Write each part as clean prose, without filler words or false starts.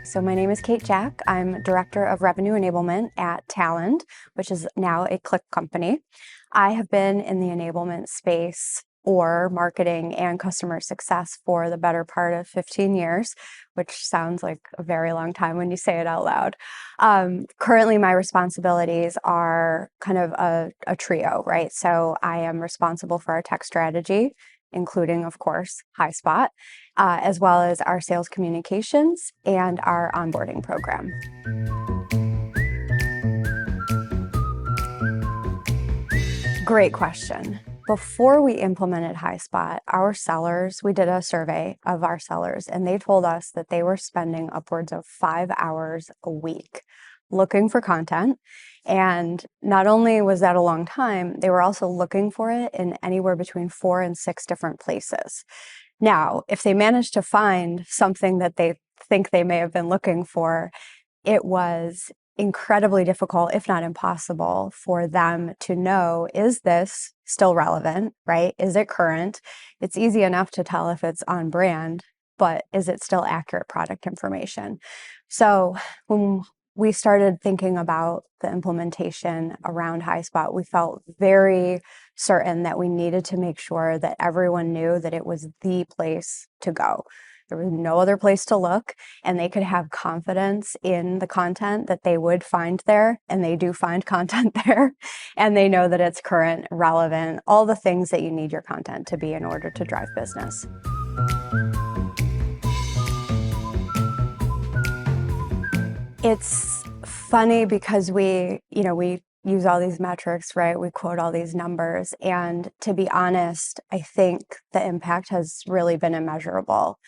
So my name is Kate Jack. I'm Director of Revenue Enablement at Talend, which is now a Qlik company. I have been in the enablement space or marketing and customer success for the better part of 15 years, which sounds like a very long time when you say it out loud. Currently, my responsibilities are kind of a trio, right? So I am responsible for our tech strategy, including, of course, Highspot, as well as our sales communications and our onboarding program. Great question. Before we implemented Highspot, our sellers, we did a survey of our sellers, and they told us that they were spending upwards of 5 hours a week looking for content. And not only was that a long time, they were also looking for it in anywhere between 4 and 6 different places. Now, if they managed to find something that they think they may have been looking for, it was incredibly difficult, if not impossible, for them to know, is this still relevant, right? Is it current? It's easy enough to tell if it's on brand, but is it still accurate product information? So when we started thinking about the implementation around Highspot, we felt very certain that we needed to make sure that everyone knew that it was the place to go. There was no other place to look, and they could have confidence in the content that they would find there, and they do find content there, and they know that it's current, relevant, all the things that you need your content to be in order to drive business. It's funny because we use all these metrics, right? We quote all these numbers, and to be honest, I think the impact has really been immeasurable.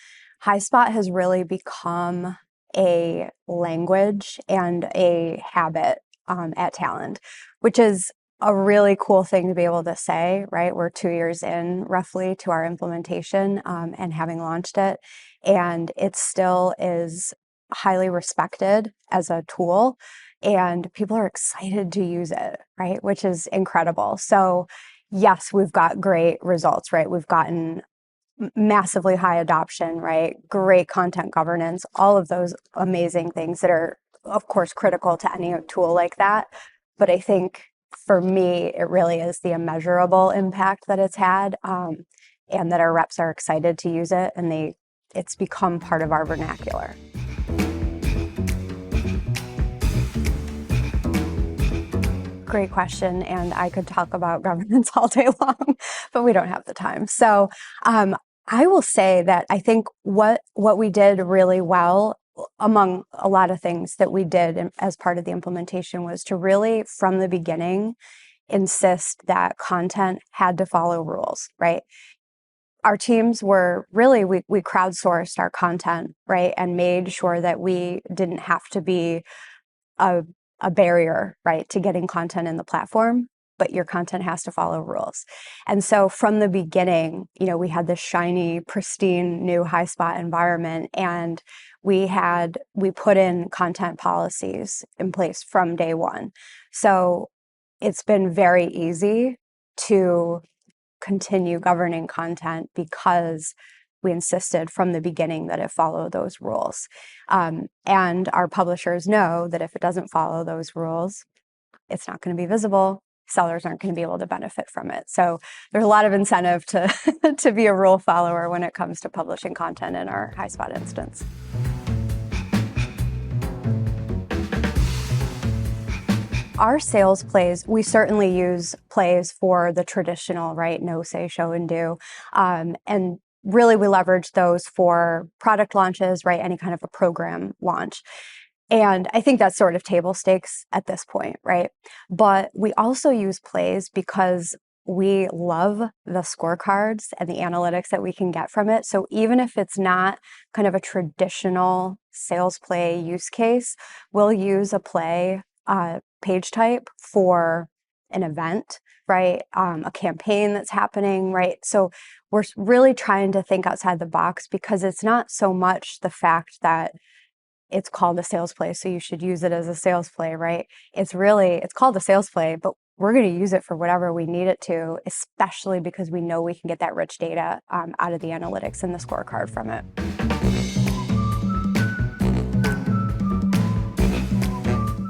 Highspot has really become a language and a habit at Talend, which is a really cool thing to be able to say, right? We're 2 years in roughly to our implementation and having launched it, and it still is highly respected as a tool, and people are excited to use it, right? Which is incredible. So yes, we've got great results, right? We've gotten massively high adoption, right? Great content governance, all of those amazing things that are, of course, critical to any tool like that. But I think for me, it really is the immeasurable impact that it's had, and that our reps are excited to use it, and it's become part of our vernacular. Great question, and I could talk about governance all day long, but we don't have the time. So I will say that I think what we did really well, among a lot of things that we did as part of the implementation, was to really, from the beginning, insist that content had to follow rules, right? Our teams were really, we crowdsourced our content, right, and made sure that we didn't have to be a barrier, right, to getting content in the platform, but your content has to follow rules. And so from the beginning, we had this shiny, pristine new Highspot environment, and we put in content policies in place from day one. So it's been very easy to continue governing content because we insisted from the beginning that it follow those rules. And our publishers know that if it doesn't follow those rules, it's not going to be visible. Sellers aren't going to be able to benefit from it. So there's a lot of incentive to, to be a rule follower when it comes to publishing content in our Highspot instance. Our sales plays, we certainly use plays for the traditional, right, no, say, show, and do. And really, we leverage those for product launches, right? Any kind of a program launch. And I think that's sort of table stakes at this point, right? But we also use plays because we love the scorecards and the analytics that we can get from it. So even if it's not kind of a traditional sales play use case, we'll use a play page type for an event, right? A campaign that's happening, right? So we're really trying to think outside the box, because it's not so much the fact that it's called a sales play, so you should use it as a sales play, right? It's called a sales play, but we're going to use it for whatever we need it to, especially because we know we can get that rich data out of the analytics and the scorecard from it.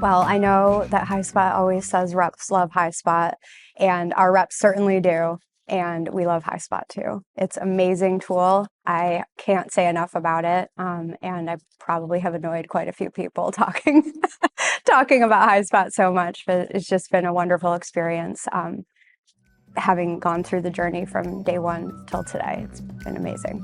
Well, I know that Highspot always says reps love Highspot, and our reps certainly do. And we love Highspot too. It's an amazing tool. I can't say enough about it. And I probably have annoyed quite a few people talking talking about Highspot so much, but it's just been a wonderful experience. Having gone through the journey from day one till today, it's been amazing.